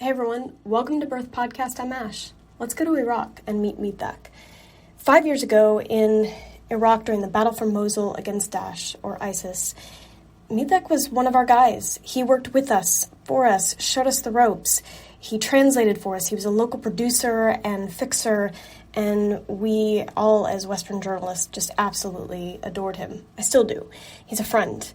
Hey everyone, welcome to BEARTH Podcast. I'm Ash. Let's go to Iraq and meet Meethak. 5 years ago in Iraq during the battle for Mosul against Daesh, or ISIS, Meethak was one of our guys. He worked with us, for us, showed us the ropes. He translated for us. He was a local producer and fixer, and we all, as Western journalists, just absolutely adored him. I still do. He's a friend.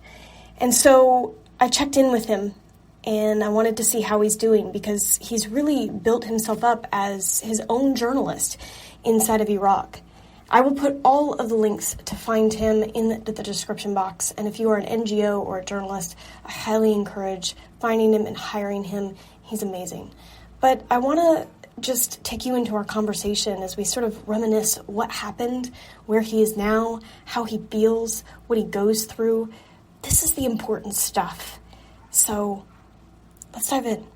And so I checked in with him, and I wanted to see how he's doing because he's really built himself up as his own journalist inside of Iraq. I will put all of the links to find him in the description box, and if you are an NGO or a journalist, I highly encourage finding him and hiring him. He's amazing. But I want to just take you into our conversation as we sort of reminisce what happened, where he is now, how he feels, what he goes through. This is the important stuff. So let's dive in.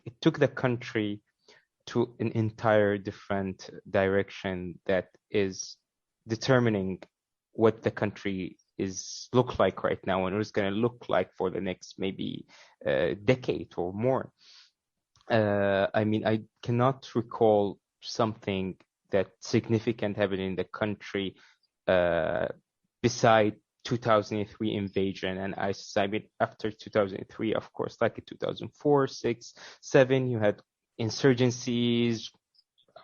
It took the country to an entire different direction that is determining what the country is look like right now and what it's going to look like for the next maybe decade or more. I cannot recall something that significant happened in the country beside 2003 invasion and ISIS. After 2003, of course, like in 2004, 6, 7, you had insurgencies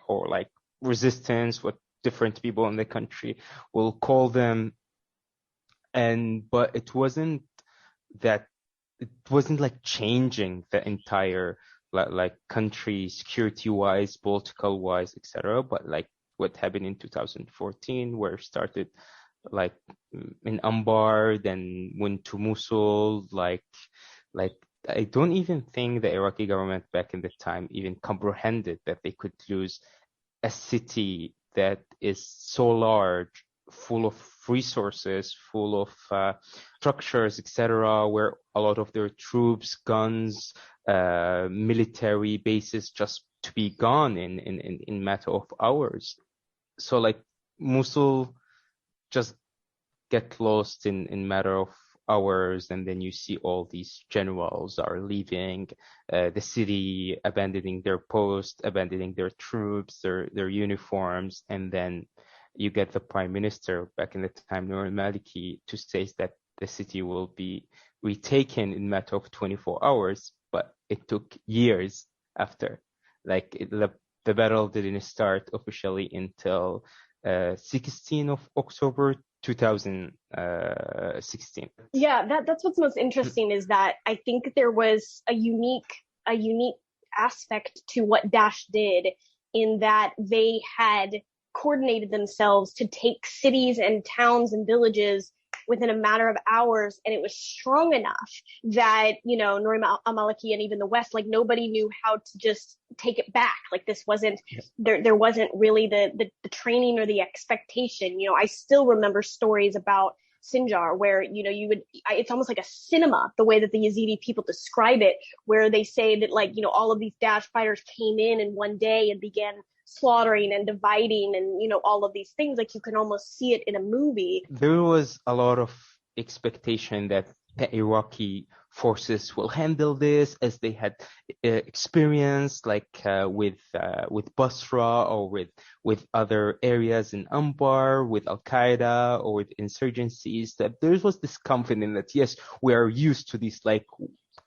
or like resistance, what different people in the country will call them. But it wasn't like changing the entire like country security-wise, political-wise, etc. But like what happened in 2014, where it started like in Anbar, then went to Mosul, like I don't even think the Iraqi government back in the time even comprehended that they could lose a city that is so large, full of resources, full of structures, etc., where a lot of their troops, guns, military bases just to be gone in matter of hours. So like Mosul just get lost in matter of hours, and then you see all these generals are leaving the city, abandoning their post, abandoning their troops, their uniforms, and then you get the prime minister back in the time, Noor al-Maliki, to say that the city will be retaken in matter of 24 hours, but it took years after. Like the battle didn't start officially until 16 of October 2016. Yeah, that's what's most interesting is that I think there was a unique aspect to what Daesh did in that they had coordinated themselves to take cities and towns and villages within a matter of hours, and it was strong enough that, Noor al-Maliki and even the West, like nobody knew how to just take it back. Like this wasn't, there wasn't really the training or the expectation. I still remember stories about Sinjar where, it's almost like a cinema, the way that the Yazidi people describe it, where they say that all of these Daesh fighters came in one day and began slaughtering and dividing and all of these things. Like you can almost see it in a movie. There was a lot of expectation that the Iraqi forces will handle this, as they had experience with Basra or with other areas in Anbar, with Al-Qaeda or with insurgencies, that there was this confidence that yes, we are used to these like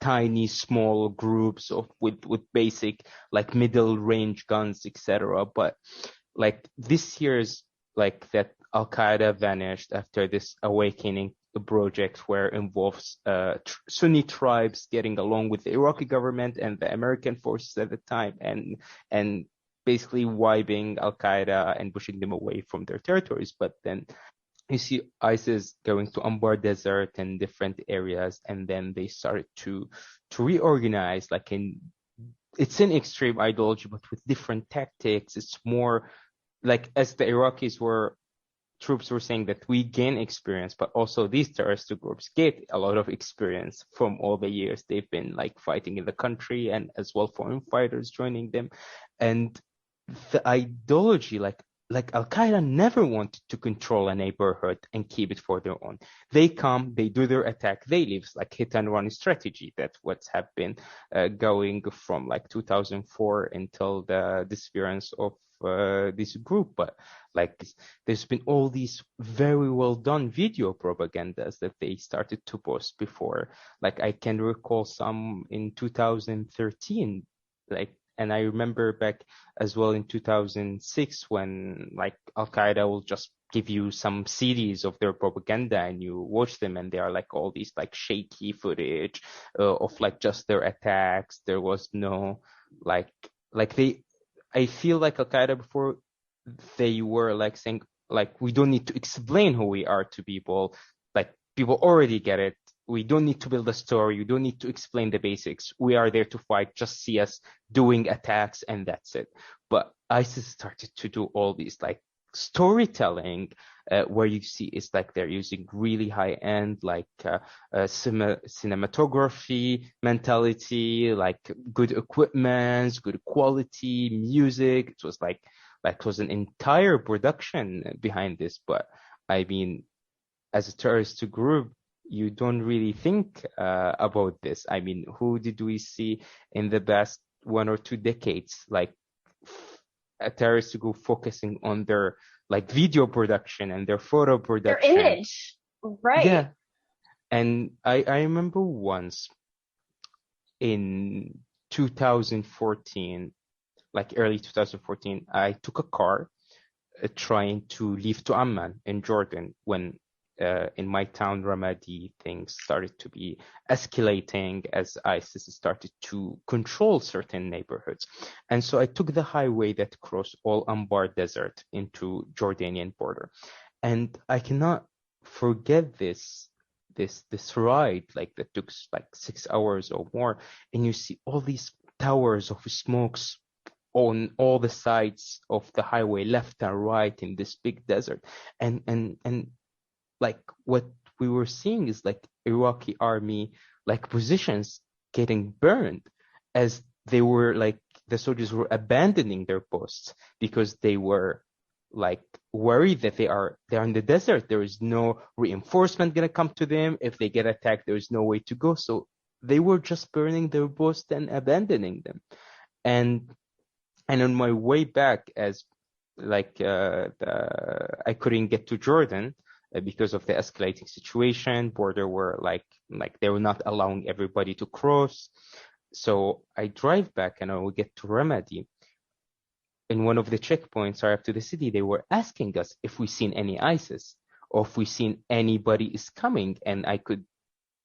tiny small groups with basic like middle range guns, etc. But like this year's like that Al-Qaeda vanished after this awakening project where involves Sunni tribes getting along with the Iraqi government and the American forces at the time and basically wiping Al-Qaeda and pushing them away from their territories. But then you see ISIS going to Anbar Desert and different areas, and then they started to reorganize. It's an extreme ideology, but with different tactics. It's more like, as the troops were saying, that we gain experience, but also these terrorist groups get a lot of experience from all the years they've been like fighting in the country, and as well foreign fighters joining them. And the ideology, like like Al-Qaeda never wanted to control a neighborhood and keep it for their own. They come, they do their attack, they leave. It's like hit and run strategy. That's what's have been going from like 2004 until the disappearance of this group. But like there's been all these very well done video propagandas that they started to post before. Like I can recall some in 2013, like, and I remember back as well in 2006 when like Al-Qaeda will just give you some CDs of their propaganda and you watch them and they are like all these like shaky footage of like just their attacks. There was no like I feel like Al-Qaeda before they were like saying like we don't need to explain who we are to people. Like people already get it. We don't need to build a story. You don't need to explain the basics. We are there to fight. Just see us doing attacks and that's it. But ISIS started to do all these like storytelling where you see it's like they're using really high end like cinematography mentality, like good equipment, good quality music. It was like it was an entire production behind this. But I mean, as a terrorist group, you don't really think about this. I mean, who did we see in the past 1 or 2 decades, like a terrorist group focusing on their like video production and their photo production, their image, right? Yeah. And I remember once in 2014, like early 2014, I took a car trying to leave to Amman in Jordan when in my town, Ramadi, things started to be escalating as ISIS started to control certain neighborhoods. And so I took the highway that crossed all Anbar Desert into Jordanian border. And I cannot forget this ride, like that took like 6 hours or more. And you see all these towers of smokes on all the sides of the highway, left and right in this big desert. And like what we were seeing is like Iraqi army like positions getting burned as they were like the soldiers were abandoning their posts because they were like worried that they're in the desert. There is no reinforcement gonna come to them. If they get attacked, there is no way to go. So they were just burning their posts and abandoning them. And on my way back, as like I couldn't get to Jordan because of the escalating situation. Border were like they were not allowing everybody to cross. So I drive back and I will get to Ramadi. In one of the checkpoints right up to the city, they were asking us if we seen any ISIS or if we seen anybody is coming. And I could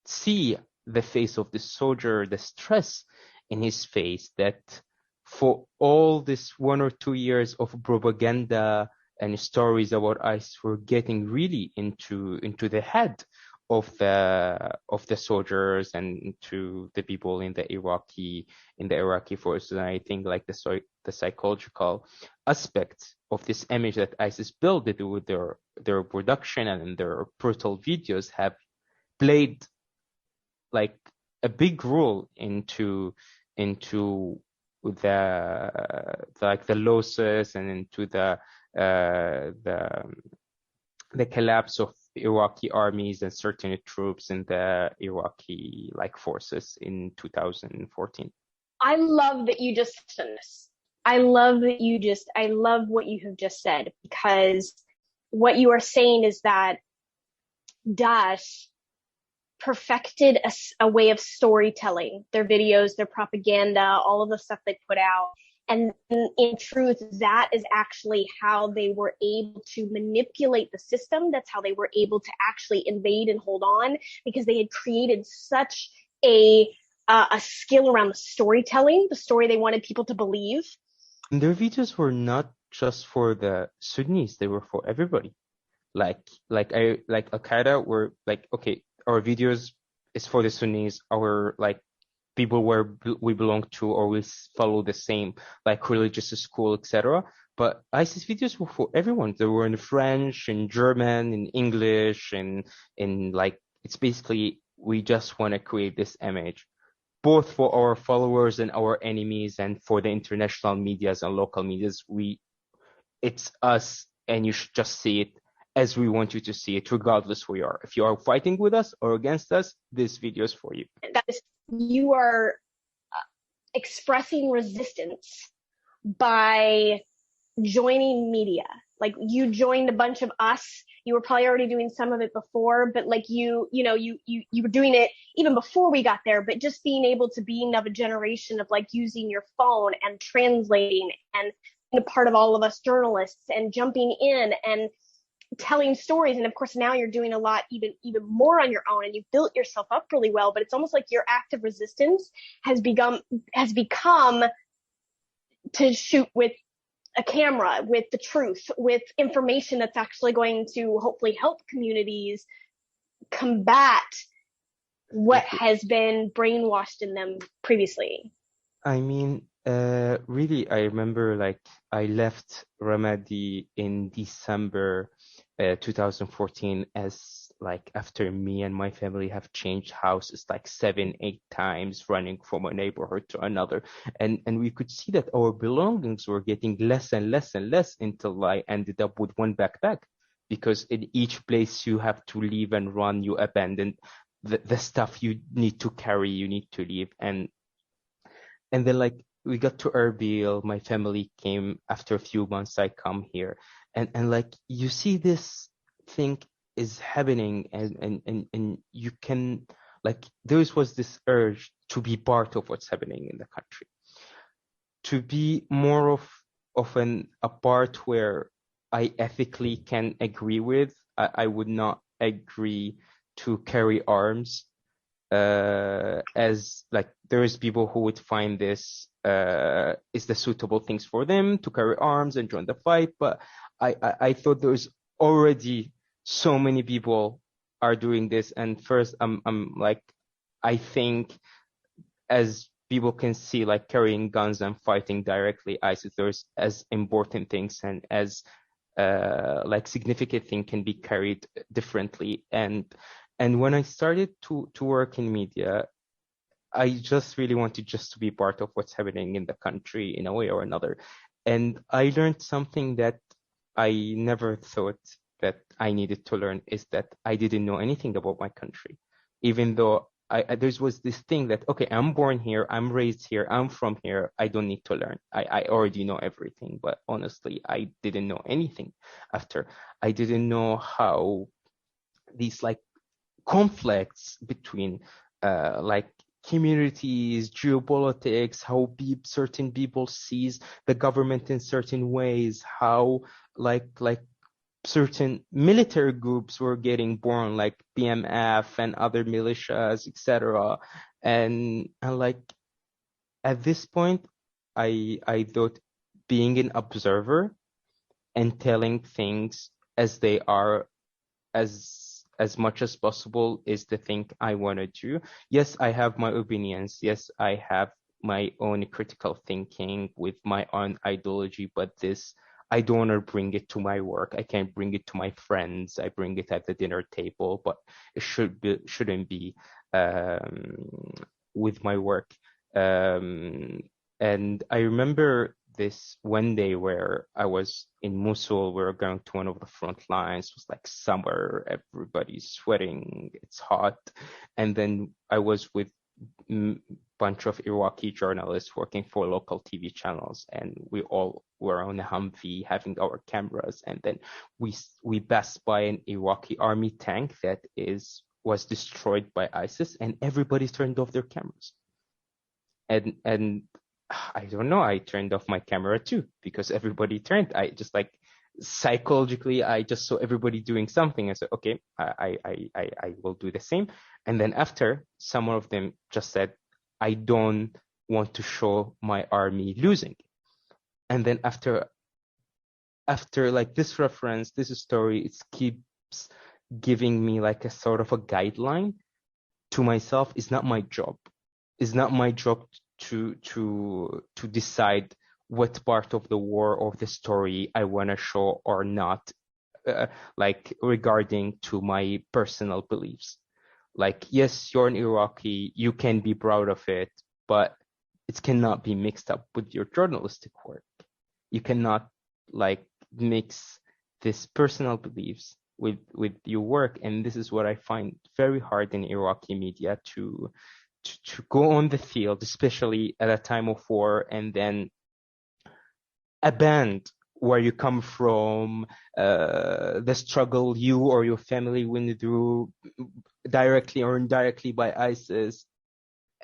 see the face of the soldier, the stress in his face, that for all this 1 or 2 years of propaganda and stories about ISIS were getting really into the head of the soldiers and to the people in the Iraqi forces. And I think like the psychological aspect of this image that ISIS built with their production and their brutal videos have played like a big role into the losses and into the collapse of Iraqi armies and certain troops in the Iraqi like forces in 2014. I love that you just said this. I love what you have just said, because what you are saying is that Daesh perfected a way of storytelling their videos, their propaganda, all of the stuff they put out. And in truth, that is actually how they were able to manipulate the system. That's how they were able to actually invade and hold on, because they had created such a skill around the storytelling, the story they wanted people to believe. And their videos were not just for the Sunnis; they were for everybody. Like Al-Qaeda were like, okay, our videos is for the Sunnis. Our like people where we belong to or we follow the same like religious school, etc. But ISIS videos were for everyone. They were in French, in German, in English, and in like it's basically we just want to create this image, both for our followers and our enemies, and for the international medias and local medias. it's us, and you should just see it as we want you to see it, regardless who you are. If you are fighting with us or against us, this video is for you. That is, you are expressing resistance by joining media. Like, you joined a bunch of us. You were probably already doing some of it before, but like you were doing it even before we got there. But just being able to be of a generation of like using your phone and translating and being a part of all of us journalists and jumping in and telling stories. And of course, now you're doing a lot even more on your own, and you've built yourself up really well. But it's almost like your act of resistance has become to shoot with a camera, with the truth, with information that's actually going to hopefully help communities combat what has been brainwashed in them previously. I mean, really, I remember like I left Ramadi in December 2014, as like after me and my family have changed houses like 7-8 times, running from a neighborhood to another, and we could see that our belongings were getting less and less and less until I ended up with one backpack, because in each place you have to leave and run, you abandon the stuff you need to carry, you need to leave. And then like we got to Erbil, my family came after a few months, I come here, and like you see this thing is happening, and you can, like, there was this urge to be part of what's happening in the country, to be more of a part where I ethically can agree with. I would not agree to carry arms, as like there is people who would find this is the suitable things for them to carry arms and join the fight, but I thought there's already so many people are doing this. And first, I'm like, I think as people can see, like carrying guns and fighting directly ISIS, there's as important things and as like significant thing can be carried differently. And when I started to work in media, I just really wanted just to be part of what's happening in the country in a way or another. And I learned something that I never thought that I needed to learn, is that I didn't know anything about my country, even though there was this thing that, okay, I'm born here, I'm raised here, I'm from here, I don't need to learn. I already know everything. But honestly, I didn't know anything after. I didn't know how these like conflicts between like communities, geopolitics, how certain people sees the government in certain ways, how like certain military groups were getting born, like BMF and other militias, etc. And like at this point, I thought being an observer and telling things as they are, as much as possible, is the thing I want to do. Yes, I have my opinions. Yes, I have my own critical thinking with my own ideology, but this, I don't want to bring it to my work. I can't bring it to my friends. I bring it at the dinner table, but it shouldn't be with my work. And I remember this one day where I was in Mosul. We were going to one of the front lines. It was like summer, everybody's sweating, it's hot. And then I was with bunch of Iraqi journalists working for local TV channels, and we all were on a Humvee having our cameras, and then we passed by an Iraqi army tank that was destroyed by ISIS, and everybody turned off their cameras. And I don't know, I turned off my camera too, because everybody turned. I just like psychologically, I just saw everybody doing something. I said, okay, I will do the same. And then after, some of them just said, I don't want to show my army losing. And then after like this reference, this story, it keeps giving me like a sort of a guideline to myself. It's not my job. It's not my job to decide what part of the war or the story I want to show or not, like regarding to my personal beliefs. Like, yes, you're an Iraqi, you can be proud of it, but it cannot be mixed up with your journalistic work. You cannot like mix this personal beliefs with your work. And this is what I find very hard in Iraqi media to go on the field, especially at a time of war, and then abandon where you come from, the struggle you or your family went through directly or indirectly by ISIS,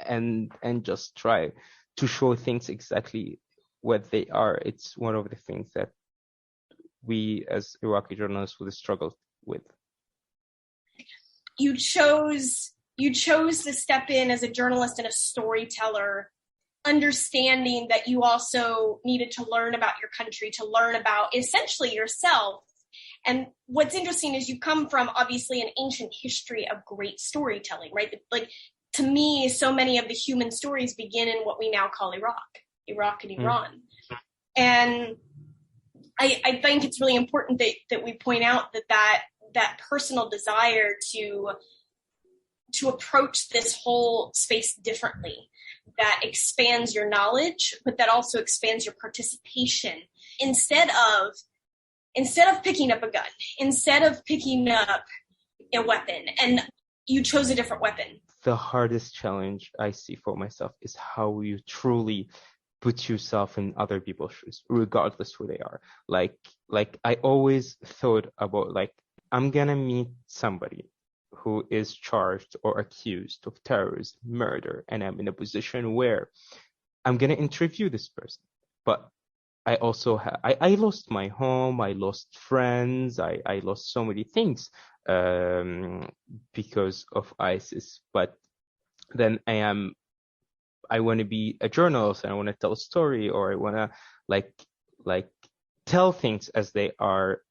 and just try to show things exactly what they are. It's one of the things that we as Iraqi journalists would struggle with. You chose to step in as a journalist and a storyteller, understanding that you also needed to learn about your country, to learn about essentially yourself. And what's interesting is you come from obviously an ancient history of great storytelling, right? Like, to me, so many of the human stories begin in what we now call Iraq and Iran. And I think it's really important that we point out that personal desire to approach this whole space differently, that expands your knowledge, but that also expands your participation. Instead of picking up a gun, instead of picking up a weapon, and you chose a different weapon. The hardest challenge I see for myself is how you truly put yourself in other people's shoes, regardless who they are. Like I always thought about, like, I'm gonna meet somebody who is charged or accused of terrorism, murder, and I'm in a position where I'm gonna interview this person. But I also I lost my home, I lost friends, I lost so many things because of ISIS. But then I want to be a journalist, and I want to tell a story, or I want to like tell things as they are.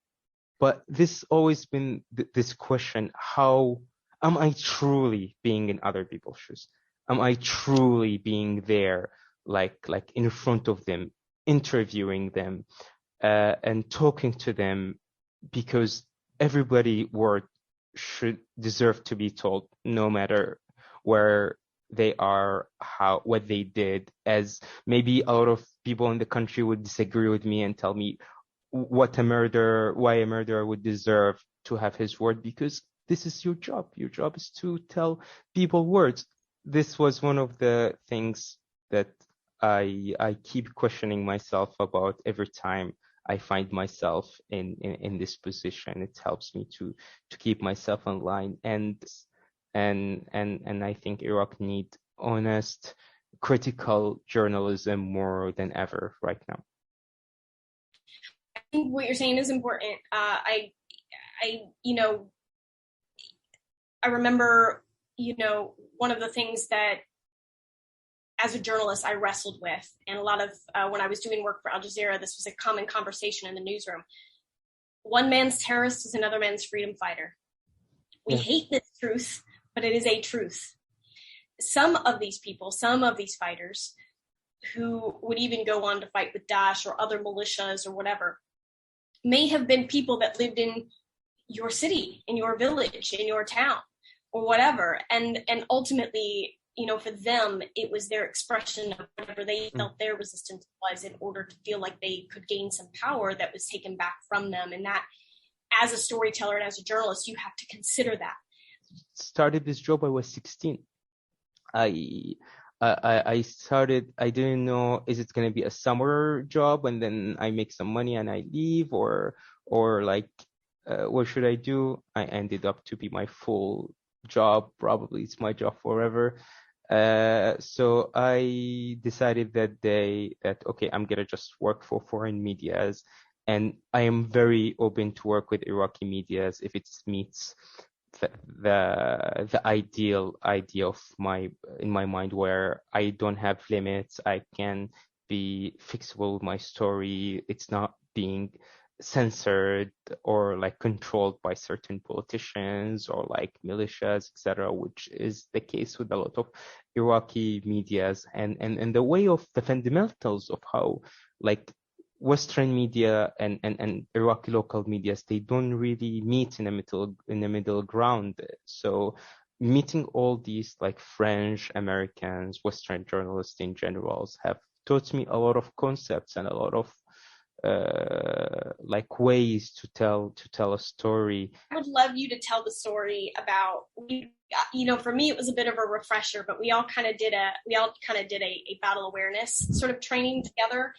But this always been this question: how am I truly being in other people's shoes? Am I truly being there, like in front of them, interviewing them, and talking to them? Because everybody word should deserve to be told, no matter where they are, what they did. As maybe a lot of people in the country would disagree with me and tell me why a murderer would deserve to have his word, because this is your job. Your job is to tell people words. This was one of the things that I keep questioning myself about every time I find myself in this position. It helps me to keep myself in line, and I think Iraq need honest, critical journalism more than ever right now. I think what you're saying is important. I remember, one of the things that as a journalist I wrestled with, and a lot of when I was doing work for Al Jazeera, this was a common conversation in the newsroom. One man's terrorist is another man's freedom fighter. We hate this truth, but it is a truth. Some of these people, some of these fighters who would even go on to fight with Daesh or other militias or whatever, may have been people that lived in your city, in your village, in your town, or whatever. And ultimately, for them, it was their expression of whatever they felt their resistance was, in order to feel like they could gain some power that was taken back from them. And that, as a storyteller and as a journalist, you have to consider that. Started this job, I was 16. I started, I didn't know, is it going to be a summer job and then I make some money and I leave, or what should I do? I ended up to be my full job. Probably it's my job forever. So I decided that okay, I'm going to just work for foreign medias, and I am very open to work with Iraqi medias if it meets the ideal idea of in my mind, where I don't have limits. I can be flexible with my story. It's not being censored or controlled by certain politicians or militias, etc., which is the case with a lot of Iraqi medias, and the way of the fundamentals of how Western media and Iraqi local medias, they don't really meet in the middle ground. So meeting all these French, Americans, Western journalists in general have taught me a lot of concepts and a lot of like ways to tell a story. I would love you to tell the story about, for me, it was a bit of a refresher, but we all kind of did a battle awareness sort of training together.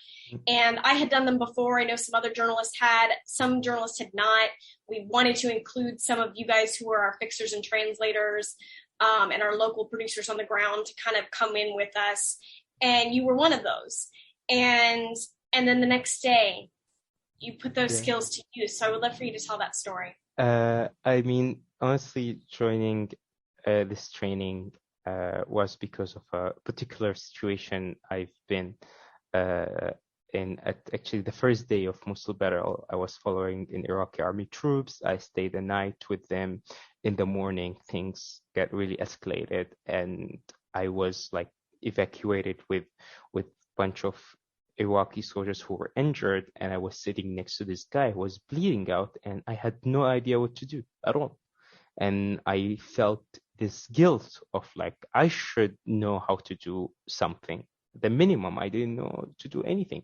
And I had done them before. I know some other journalists had, some journalists had not. We wanted to include some of you guys who are our fixers and translators, and our local producers on the ground to kind of come in with us. And you were one of those. And then the next day, you put those skills to use. So I would love for you to tell that story. I mean, honestly, joining this training was because of a particular situation I've been in. At actually the first day of Mosul battle, I was following in Iraqi army troops. I stayed the night with them. In the morning, things got really escalated, and I was like evacuated with bunch of Iraqi soldiers who were injured, and I was sitting next to this guy who was bleeding out, and I had no idea what to do at all. And I felt this guilt of like, I should know how to do something. The minimum, I didn't know to do anything.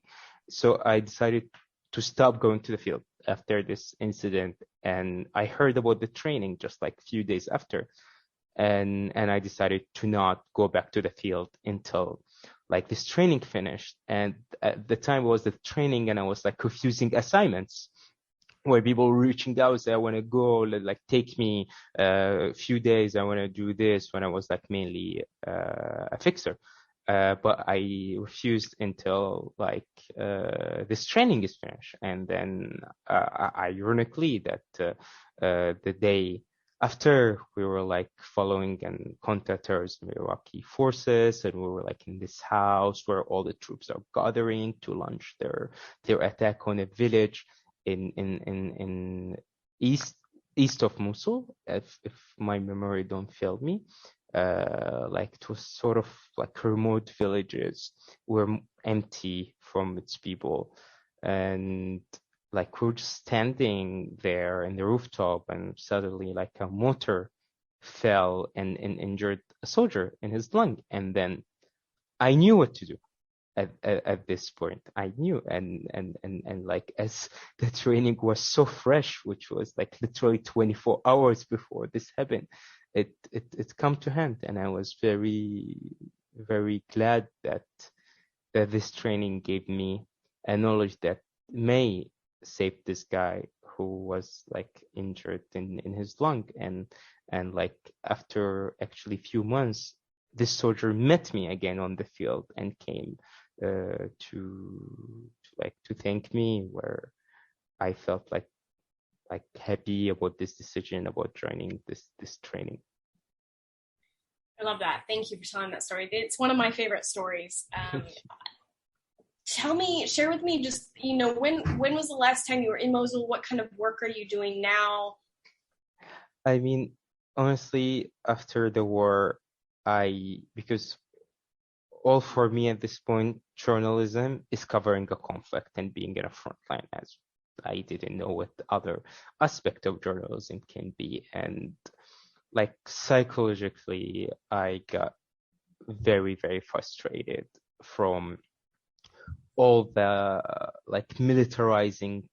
So I decided to stop going to the field after this incident. And I heard about the training just like a few days after. And I decided to not go back to the field until like this training finished. And at the time was the training, and I was like refusing assignments where people were reaching out, say, I want to go, like take me a few days, I want to do this, when I was like mainly a fixer. But I refused until like this training is finished. And then ironically that the day after, we were like following and counter-terrorism from Iraqi forces, and we were like in this house where all the troops are gathering to launch their attack on a village in east of Mosul, if my memory don't fail me. Like it was sort of like remote villages were empty from its people, and like we're just standing there in the rooftop, and suddenly like a mortar fell and injured a soldier in his lung. And then I knew what to do at this point. I knew, and like as the training was so fresh, which was like literally 24 hours before this happened, it come to hand. And I was very, very glad that this training gave me a knowledge that may save this guy who was like injured in his lung. And like after actually few months, this soldier met me again on the field and came to thank me, where I felt like happy about this decision about joining this training. I love that. Thank you for telling that story. It's one of my favorite stories. Share with me just, when was the last time you were in Mosul? What kind of work are you doing now? I mean, honestly, after the war, because all for me at this point, journalism is covering a conflict and being in a front line, as I didn't know what the other aspect of journalism can be. And like psychologically, I got very, very frustrated from all the like militarizing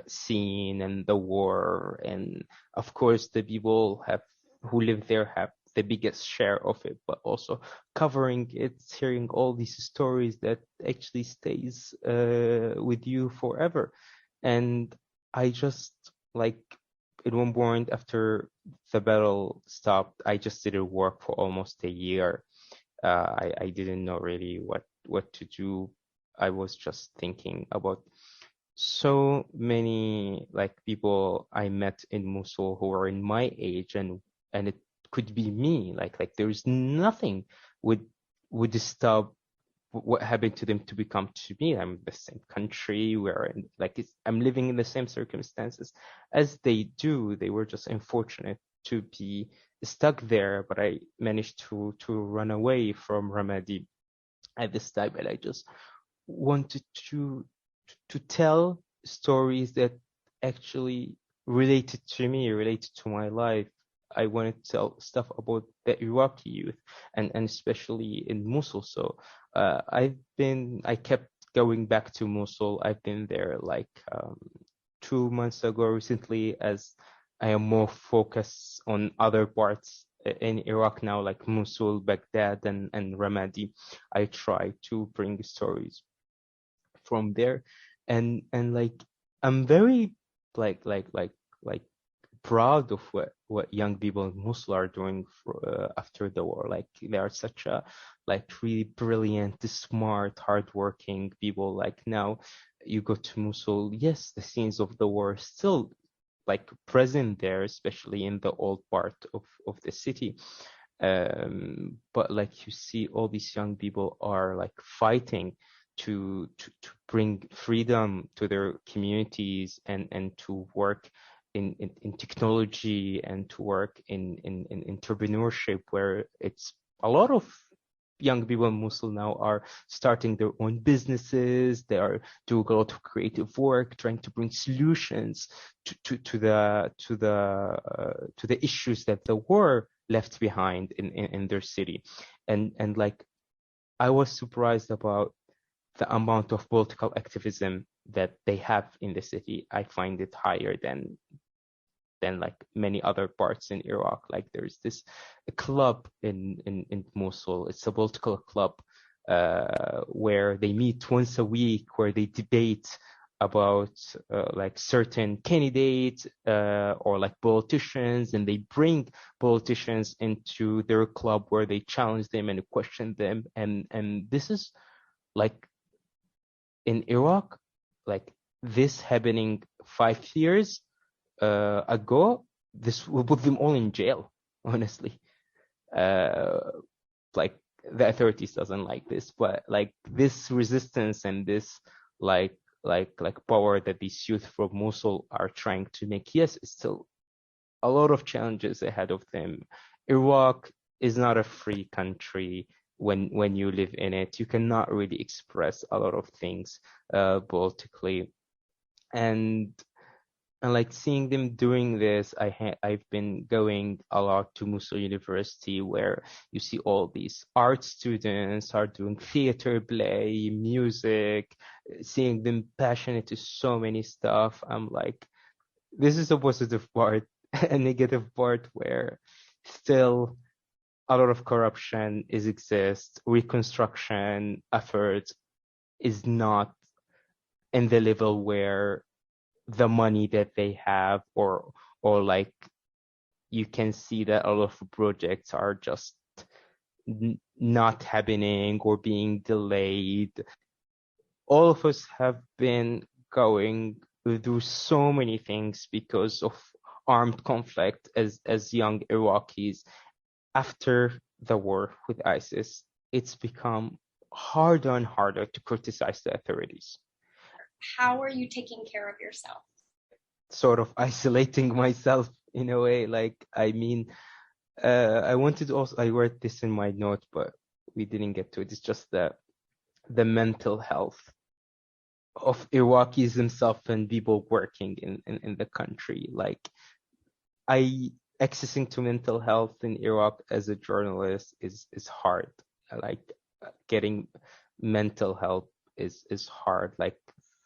scene and the war. And of course, the people who live there have the biggest share of it, but also covering it, hearing all these stories that actually stays with you forever. And I just like, at one point after the battle stopped, I just didn't work for almost a year. I didn't know really what to do. I was just thinking about so many like people I met in Mosul who were in my age, and it could be me. Like there's nothing would stop what happened to them to become to me. I'm in the same country, I'm living in the same circumstances as they do. They were just unfortunate to be stuck there, but I managed to run away from Ramadi at this time, and I just wanted to tell stories that actually related to me, related to my life. I wanted to tell stuff about the Iraqi youth, and especially in Mosul. So I kept going back to Mosul, I've been there like 2 months ago recently, as I am more focused on other parts in Iraq now, like Mosul, Baghdad, and Ramadi. I try to bring stories from there, and like I'm very like proud of what young people in Mosul are doing after the war. Like they are such a like really brilliant, smart, hardworking people. Like now you go to Mosul, yes, the scenes of the war still like present there, especially in the old part of the city. But like you see all these young people are like fighting to bring freedom to their communities and to work in technology and to work in entrepreneurship, where it's a lot of young people in Mosul now are starting their own businesses. They are doing a lot of creative work, trying to bring solutions to the issues that the war left behind in their city. And like I was surprised about the amount of political activism that they have in the city. I find it higher than like many other parts in Iraq. Like there's this club in Mosul. It's a political club where they meet once a week, where they debate about like certain candidates or like politicians, and they bring politicians into their club where they challenge them and question them. And this is like in Iraq, like this happening 5 years ago, this will put them all in jail, honestly. Like the authorities doesn't like this, but like this resistance and this like power that these youth from Mosul are trying to make, yes, it's still a lot of challenges ahead of them. Iraq is not a free country. When you live in it, you cannot really express a lot of things politically, and like seeing them doing this, I've been going a lot to Mosul University, where you see all these art students are doing theater, play, music, seeing them passionate to so many stuff. I'm like, this is a positive part. A negative part where still a lot of corruption exists. Reconstruction effort is not in the level where the money that they have, or like you can see that a lot of projects are just not happening or being delayed. All of us have been going through so many things because of armed conflict as young Iraqis. After the war with ISIS, it's become harder and harder to criticize the authorities. How are you taking care of yourself? Sort of isolating myself in a way. Like, I mean, I wanted to also, I wrote this in my note, but we didn't get to it. It's just the mental health of Iraqis themselves and people working in the country. Like, accessing to mental health in Iraq as a journalist is hard. Like, getting mental help is hard. Like,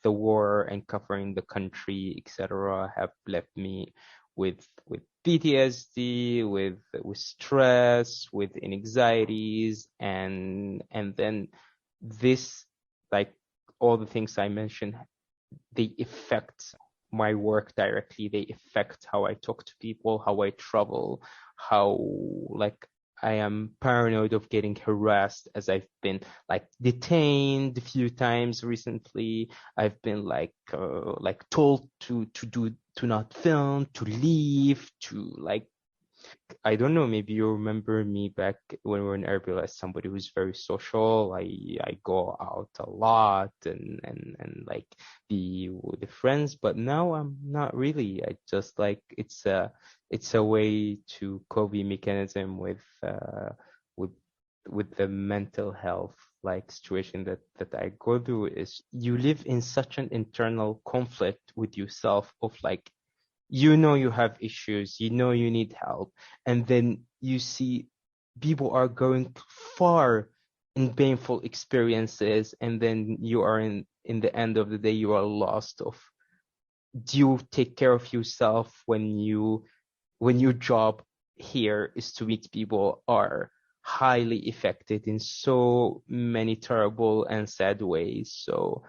the war and covering the country, etc., have left me with PTSD, with stress, with anxieties, and then this, like all the things I mentioned, they affect my work directly. They affect how I talk to people, how I travel, how like I am paranoid of getting harassed, as I've been like detained a few times recently. I've been like told to not film, to leave, to like, I don't know, maybe you remember me back when we were in Erbil as somebody who's very social. I go out a lot and like be with the friends, but now I'm not really. I just like, it's a way to coping mechanism with the mental health like situation that I go through. Is you live in such an internal conflict with yourself of like, you know, you have issues, you know, you need help, and then you see people are going far in painful experiences, and then you are in the end of the day, you are lost of, do you take care of yourself when your job here is to meet people are highly affected in so many terrible and sad ways. So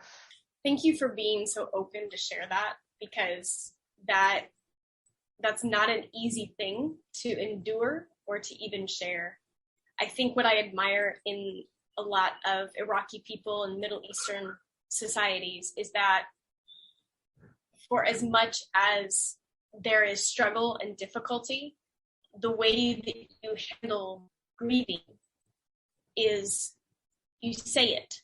Thank you for being so open to share that, because that's not an easy thing to endure or to even share. I think what I admire in a lot of Iraqi people and Middle Eastern societies is that for as much as there is struggle and difficulty, the way that you handle grieving is you say it.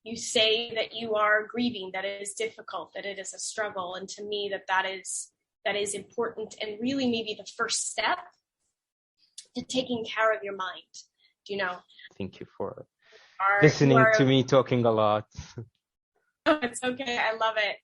You say that you are grieving, that it is difficult, that it is a struggle. And to me, that is important, and really maybe the first step to taking care of your mind, you know. Thank you for listening to me talking a lot. Oh, it's okay. I love it.